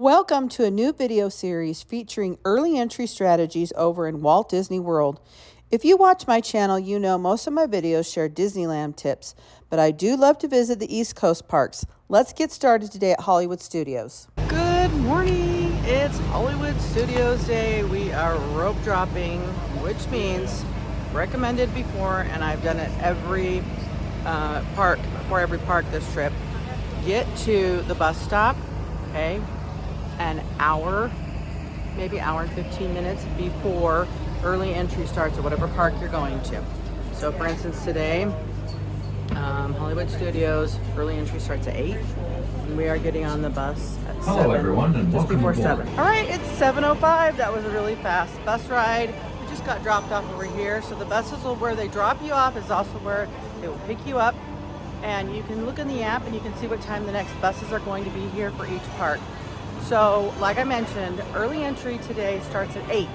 Welcome to a new video series featuring early entry strategies over in Walt Disney World. If you watch my channel, you know most of my videos share Disneyland tips, but I do love to visit the East Coast parks. Let's get started today at Hollywood Studios. Good morning, it's Hollywood Studios Day. We are rope dropping, which means recommended before, and I've done it every park, before every park this trip. Get to the bus stop, okay? An hour, maybe hour and 15 minutes before early entry starts at whatever park you're going to. So for instance today, Hollywood Studios, early entry starts at 8. And we are getting on the bus at 7, everyone, and just before welcome 7. All right, it's 7:05. That was a really fast bus ride. We just got dropped off over here. So the buses will, where they drop you off is also where they will pick you up. And you can look in the app and you can see what time the next buses are going to be here for each park. So like I mentioned, early entry today starts at 8.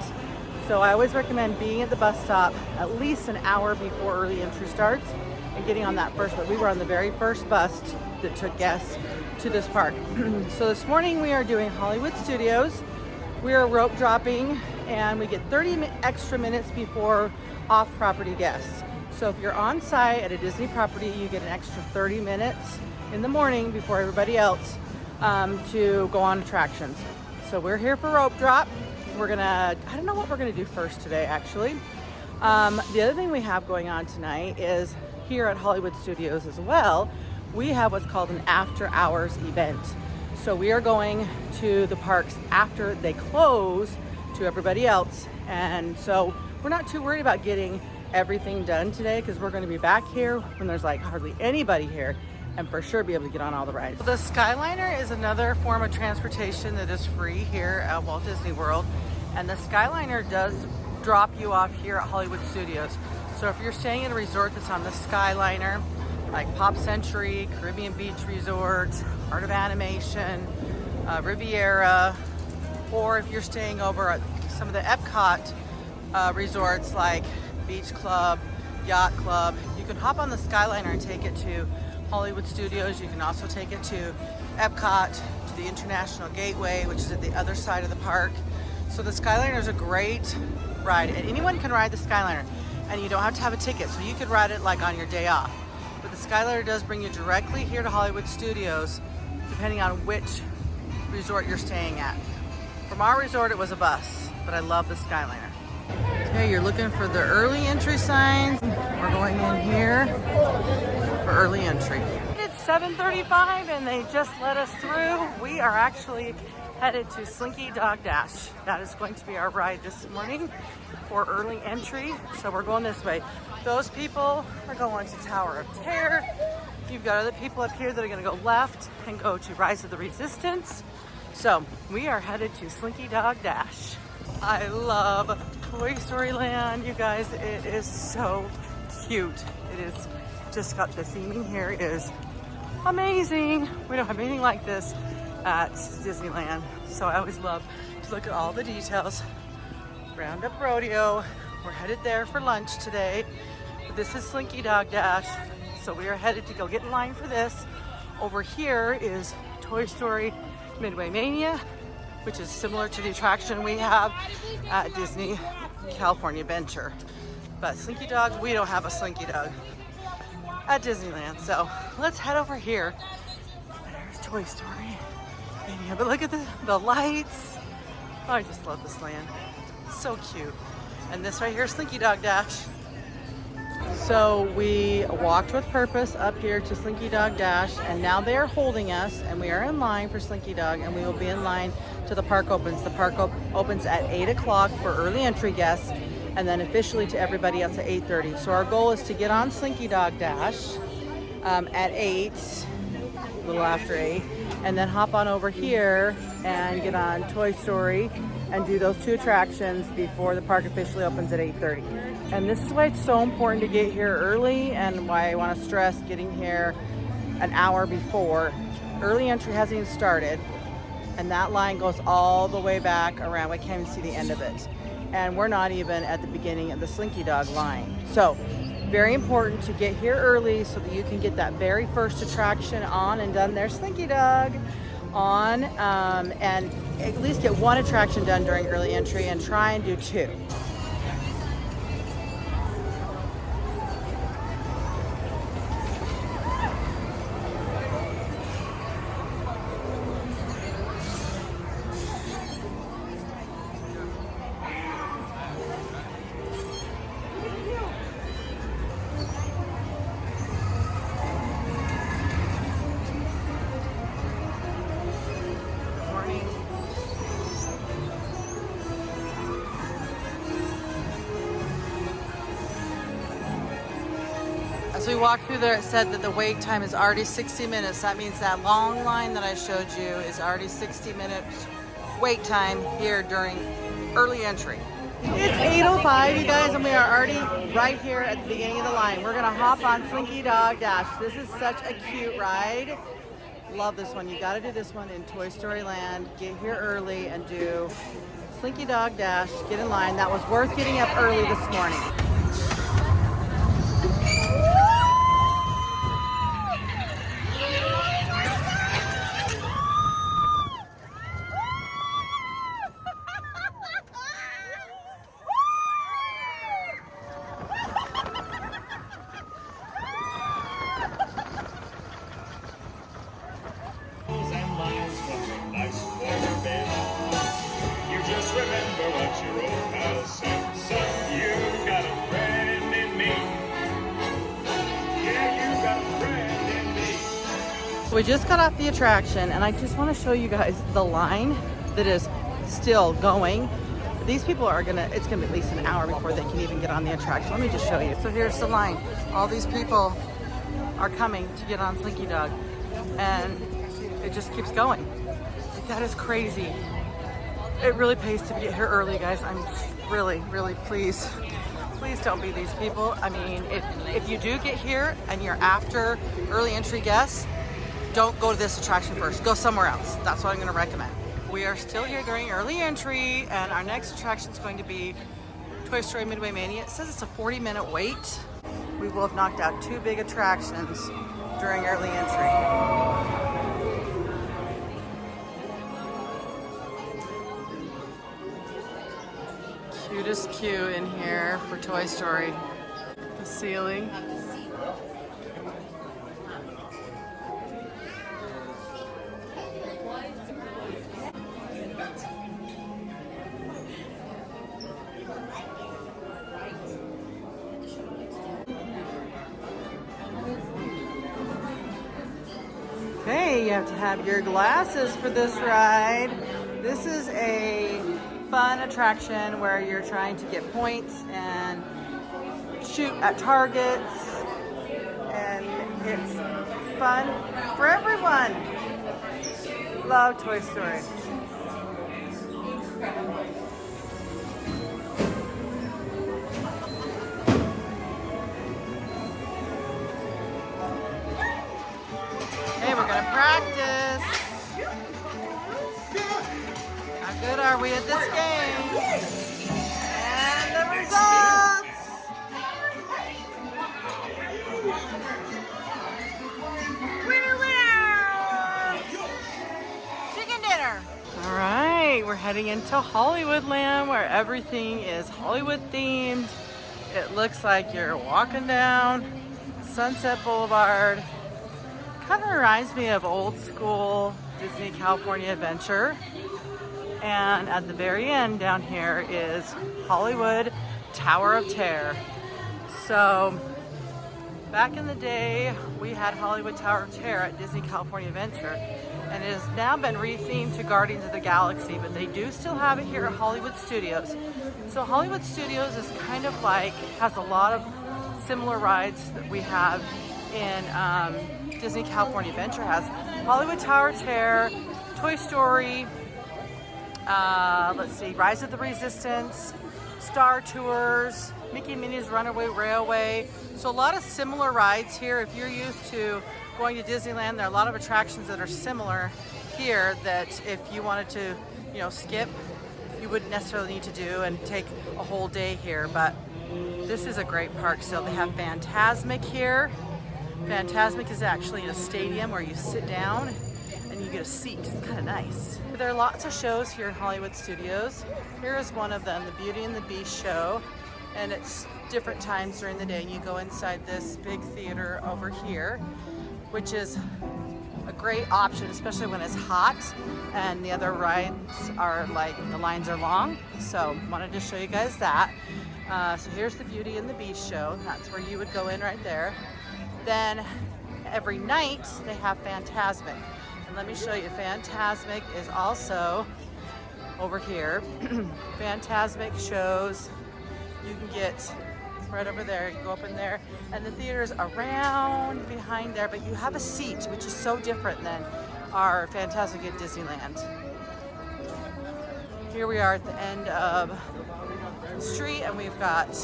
So I always recommend being at the bus stop at least an hour before early entry starts and getting on that first one. We were on the very first bus that took guests to this park. So this morning we are doing Hollywood Studios. We are rope dropping and we get 30 extra minutes before off-property guests. So if you're on site at a Disney property, you get an extra 30 minutes in the morning before everybody else to go on attractions. So we're here for rope drop. We're gonna, I don't know what we're gonna do first today actually. The other thing we have going on tonight is here at Hollywood Studios as well, we have what's called an after hours event. So we are going to the parks after they close to everybody else. And so we're not too worried about getting everything done today because we're gonna be back here when there's like hardly anybody here and for sure be able to get on all the rides. The Skyliner is another form of transportation that is free here at Walt Disney World. And the Skyliner does drop you off here at Hollywood Studios. So if you're staying in a resort that's on the Skyliner, like Pop Century, Caribbean Beach Resorts, Art of Animation, Riviera, or if you're staying over at some of the Epcot resorts like Beach Club, Yacht Club, you can hop on the Skyliner and take it to Hollywood Studios. You can also take it to Epcot, to the International Gateway, which is at the other side of the park. So the Skyliner is a great ride, and anyone can ride the Skyliner, and you don't have to have a ticket, so you could ride it like on your day off. But the Skyliner does bring you directly here to Hollywood Studios, depending on which resort you're staying at. From our resort, it was a bus, but I love the Skyliner. Okay, you're looking for the early entry signs. We're going in here for early entry. It's 7:35 and they just let us through. We are actually headed to Slinky Dog Dash. That is going to be our ride this morning for early entry. So we're going this way. Those people are going to Tower of Terror. You've got other people up here that are going to go left and go to Rise of the Resistance. So we are headed to Slinky Dog Dash. I love Toy Story Land, you guys. It is so cute. It is just got the theming here is amazing. We don't have anything like this at Disneyland, so I always love to look at all the details. Roundup Rodeo, we're headed there for lunch today. This is Slinky Dog Dash, so we are headed to go get in line for this. Over here is Toy Story Midway Mania, which is similar to the attraction we have at Disney California Adventure. But Slinky Dog, we don't have a Slinky Dog at Disneyland, so let's head over here. There's Toy Story. Yeah, but look at the lights. Oh, I just love this land. So cute. And this right here is Slinky Dog Dash. So we walked with purpose up here to Slinky Dog Dash, and now they are holding us, and we are in line for Slinky Dog, and we will be in line till the park opens. The park opens at 8 o'clock for early entry guests, and then officially to everybody else at 8:30. So our goal is to get on Slinky Dog Dash at 8, a little after 8, and then hop on over here and get on Toy Story and do those two attractions before the park officially opens at 8:30. And this is why it's so important to get here early, and why I want to stress getting here an hour before. Early entry hasn't even started, and that line goes all the way back around. We can't even see the end of it. And we're not even at the beginning of the Slinky Dog line. So very important to get here early so that you can get that very first attraction on and done. There's Slinky Dog on and at least get one attraction done during early entry and try and do 2. As we walked through there, it said that the wait time is already 60 minutes. That means that long line that I showed you is already 60 minutes wait time here during early entry. It's 8:05, you guys, and we are already right here at the beginning of the line. We're gonna hop on Slinky Dog Dash. This is such a cute ride. Love this one. You gotta do this one in Toy Story Land. Get here early and do Slinky Dog Dash. Get in line. That was worth getting up early this morning. We just got off the attraction and I just want to show you guys the line that is still going. These people are it's gonna be at least an hour before they can even get on the attraction. Let me just show you. So here's the line. All these people are coming to get on Slinky Dog and it just keeps going. Like, that is crazy. It really pays to get here early, guys. I'm really, please don't be these people. I mean, if you do get here and you're after early entry guests, don't go to this attraction first. Go somewhere else. That's what I'm going to recommend. We are still here during early entry, and our next attraction is going to be Toy Story Midway Mania. It says it's a 40-minute wait. We will have knocked out 2 big attractions during early entry. Cutest queue in here for Toy Story. The ceiling. Okay, you have to have your glasses for this ride. This is a fun attraction where you're trying to get points and shoot at targets, and it's fun for everyone. Love Toy Story. Hey, we're gonna practice. How good are we at this game? And the results! Winner, winner! Chicken dinner! All right, we're heading into Hollywoodland where everything is Hollywood themed. It looks like you're walking down Sunset Boulevard. Kind of reminds me of old school Disney California Adventure. And at the very end down here is Hollywood Tower of Terror. So back in the day, we had Hollywood Tower of Terror at Disney California Adventure, and it has now been rethemed to Guardians of the Galaxy, but they do still have it here at Hollywood Studios. So Hollywood Studios is kind of like, has a lot of similar rides that we have in Disney California Adventure. Has Hollywood Tower of Terror, Toy Story, let's see, Rise of the Resistance, Star Tours, Mickey and Minnie's Runaway Railway. So a lot of similar rides here. If you're used to going to Disneyland, there are a lot of attractions that are similar here that if you wanted to, you know, skip, you wouldn't necessarily need to do and take a whole day here. But this is a great park still. They have Fantasmic here. Fantasmic is actually in a stadium where you sit down and you get a seat. It's kind of nice. There are lots of shows here in Hollywood Studios. Here is one of them, the Beauty and the Beast show. And it's different times during the day. You go inside this big theater over here, which is a great option, especially when it's hot and the other rides are like, the lines are long. So wanted to show you guys that. So here's the Beauty and the Beast show. That's where you would go in right there. Then every night they have Fantasmic. And let me show you, Fantasmic is also over here. Fantasmic shows, you can get right over there. You go up in there, and the theater's around behind there, but you have a seat, which is so different than our Fantasmic at Disneyland. Here we are at the end of the street, and we've got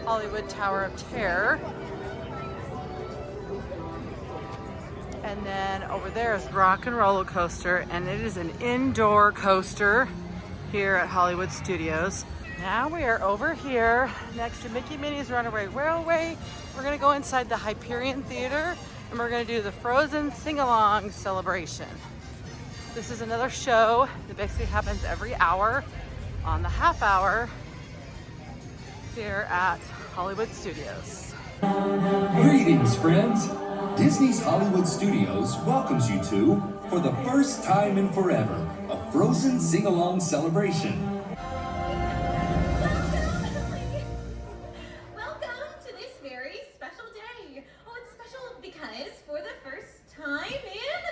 Hollywood Tower of Terror. And then over there is Rock and Roller Coaster, and it is an indoor coaster here at Hollywood Studios. Now we are over here next to Mickey Minnie's Runaway Railway. We're gonna go inside the Hyperion Theater, and we're gonna do the Frozen Sing-Along Celebration. This is another show that basically happens every hour on the half hour here at Hollywood Studios. Greetings, friends. Disney's Hollywood Studios welcomes you to, for the first time in forever, a Frozen Sing-Along Celebration. Welcome to this very special day. Oh, it's special because for the first time in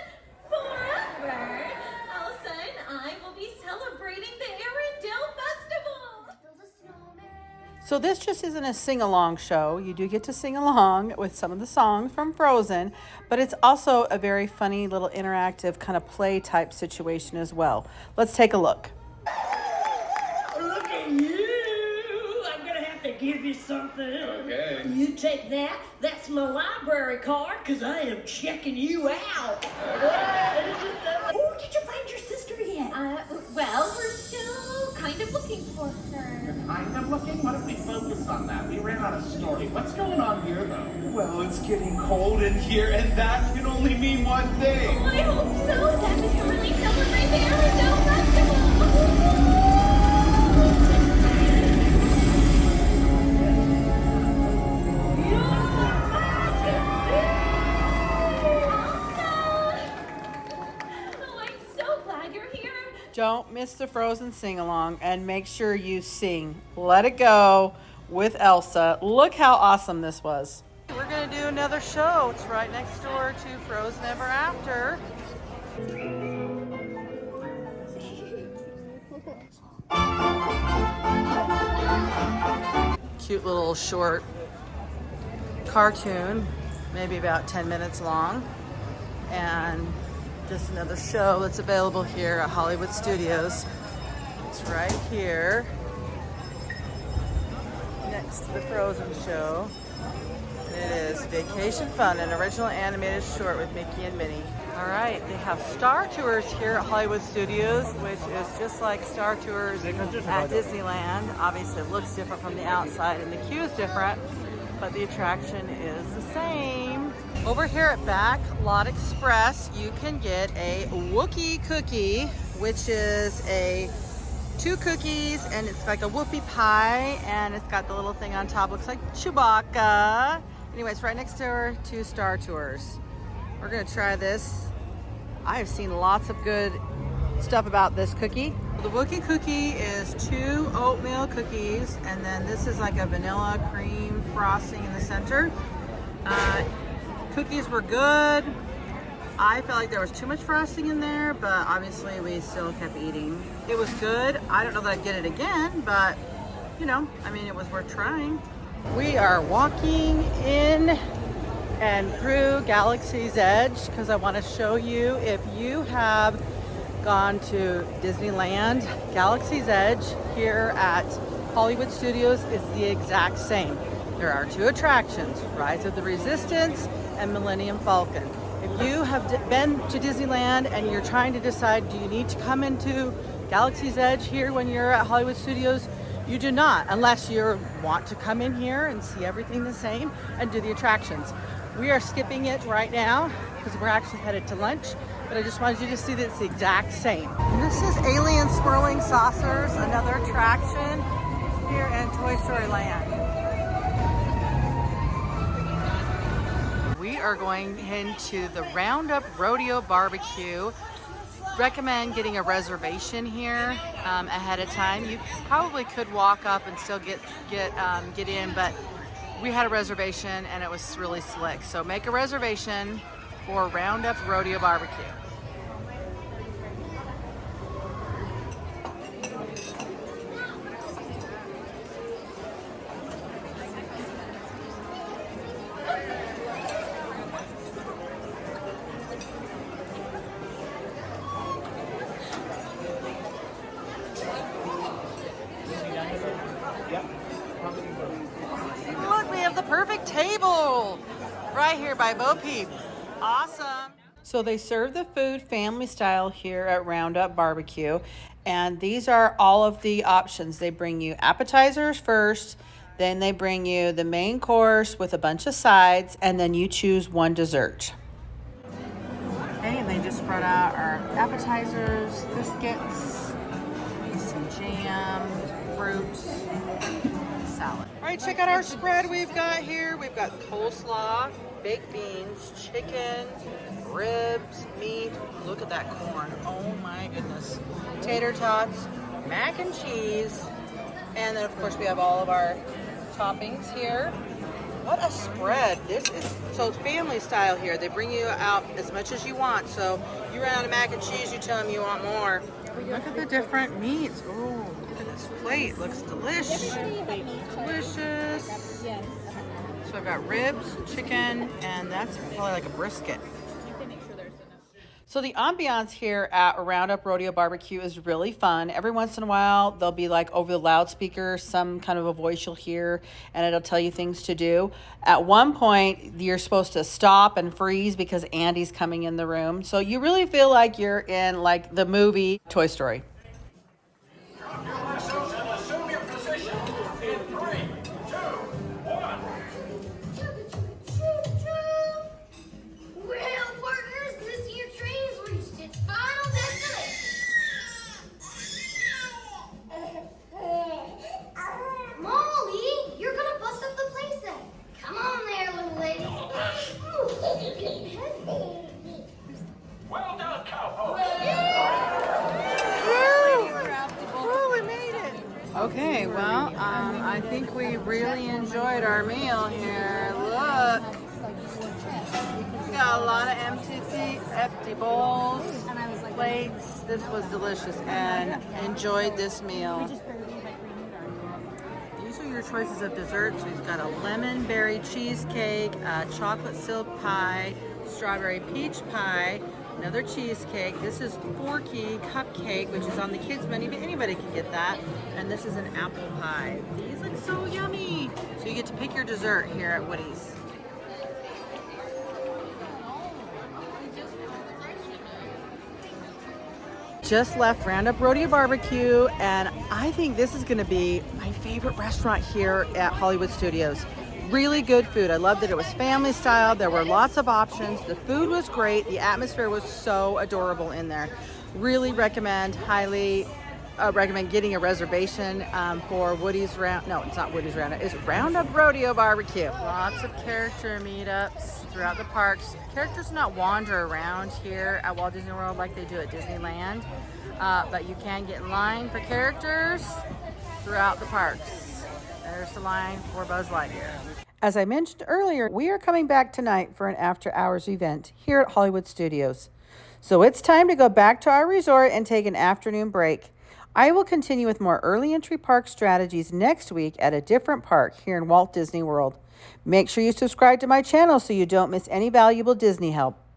forever, Elsa and I will be celebrating the Arendelle Festival. Build a snowman. So this just isn't a sing-along show. You do get to sing along with some of the songs from Frozen, but it's also a very funny little interactive kind of play type situation as well. Let's take a look. Look at you! I'm gonna have to give you something. Okay. You take that. That's my library card, because I am checking you out. Oh, did you find your sister yet? Well, we're still kind of looking for her. Kind of looking? Why don't we focus on that? We ran out of story. What's going on here, though? Well, it's getting cold in here, and that can only mean one thing. I hope so. That we can really celebrate the Arendelle Festival. Oh, I'm so glad you're here. Don't miss the Frozen sing-along, and make sure you sing Let It Go with Elsa. Look how awesome this was. We're gonna do another show. It's right next door to Frozen Ever After. Cute little short cartoon, maybe about 10 minutes long, and just another show that's available here at Hollywood Studios. It's right here next to the Frozen show. It is Vacation Fun, an original animated short with Mickey and Minnie. All right, they have Star Tours here at Hollywood Studios, which is just like Star Tours at Disneyland. Obviously, it looks different from the outside, and the queue is different, but the attraction is the same. Over here at Backlot Express, you can get a Wookiee cookie, which is two cookies, and it's like a whoopie pie, and it's got the little thing on top. Looks like Chewbacca. Anyway, it's right next door to Star Tours. We're gonna try this. I have seen lots of good stuff about this cookie. The Wookiee cookie is 2 oatmeal cookies, and then this is like a vanilla cream frosting in the center. Cookies were good. I felt like there was too much frosting in there, but obviously we still kept eating. It was good. I don't know that I'd get it again, but you know, I mean, it was worth trying. We are walking in and through Galaxy's Edge because I want to show you, if you have gone to Disneyland, Galaxy's Edge here at Hollywood Studios is the exact same. There are 2 attractions, Rise of the Resistance and Millennium Falcon. If you have been to Disneyland and you're trying to decide, do you need to come into Galaxy's Edge here when you're at Hollywood Studios? You do not, unless you want to come in here and see everything the same and do the attractions. We are skipping it right now because we're actually headed to lunch. but I just wanted you to see that it's the exact same. And this is Alien Swirling Saucers, another attraction here in Toy Story Land. We are going into the Roundup Rodeo BBQ. Recommend getting a reservation here ahead of time. You probably could walk up and still get in, but we had a reservation and it was really slick. So make a reservation for Roundup Rodeo BBQ. Look, we have the perfect table right here by Bo Peep. Awesome. So they serve the food family style here at Roundup BBQ, and these are all of the options. They bring you appetizers first, then they bring you the main course with a bunch of sides, and then you choose one dessert. Okay, and they just spread out our appetizers, biscuits, some jam, fruit, salad. All right, check out our spread we've got here. We've got coleslaw, baked beans, chicken, ribs, meat. Look at that corn. Oh my goodness. Tater tots, mac and cheese, and then of course we have all of our toppings here. What a spread. This is, so it's family style here. They bring you out as much as you want. So you run out of mac and cheese, you tell them you want more. Look at the different meats. Oh, look at this plate. Looks delicious. Delicious. So I've got ribs, chicken, and that's probably like a brisket. So the ambiance here at Roundup Rodeo BBQ is really fun. Every once in a while, there'll be like over the loudspeaker, some kind of a voice you'll hear, and it'll tell you things to do. At one point, you're supposed to stop and freeze because Andy's coming in the room. So you really feel like you're in like the movie Toy Story. Well done, cowboy. Okay, well, I think we really enjoyed our meal here. Look, we got a lot of empty bowls, plates. This was delicious, and enjoyed this meal. These are your choices of desserts. We've got a lemon berry cheesecake, a chocolate silk pie, strawberry peach pie, another cheesecake. This is Forky cupcake, which is on the kids menu, but anybody can get that. And this is an apple pie. These look so yummy. So you get to pick your dessert here at Woody's. Just left Roundup Rodeo BBQ, and I think this is going to be my favorite restaurant here at Hollywood Studios. Really good food. I loved that it was family style. There were lots of options. The food was great. The atmosphere was so adorable in there. Really recommend, highly recommend getting a reservation for Woody's Round. No, it's not Woody's Roundup. It's Roundup Rodeo BBQ. Lots of character meetups throughout the parks. Characters do not wander around here at Walt Disney World like they do at Disneyland, but you can get in line for characters throughout the parks. There's the line for Buzz Lightyear. As I mentioned earlier, we are coming back tonight for an after-hours event here at Hollywood Studios. So it's time to go back to our resort and take an afternoon break. I will continue with more early entry park strategies next week at a different park here in Walt Disney World. Make sure you subscribe to my channel so you don't miss any valuable Disney help.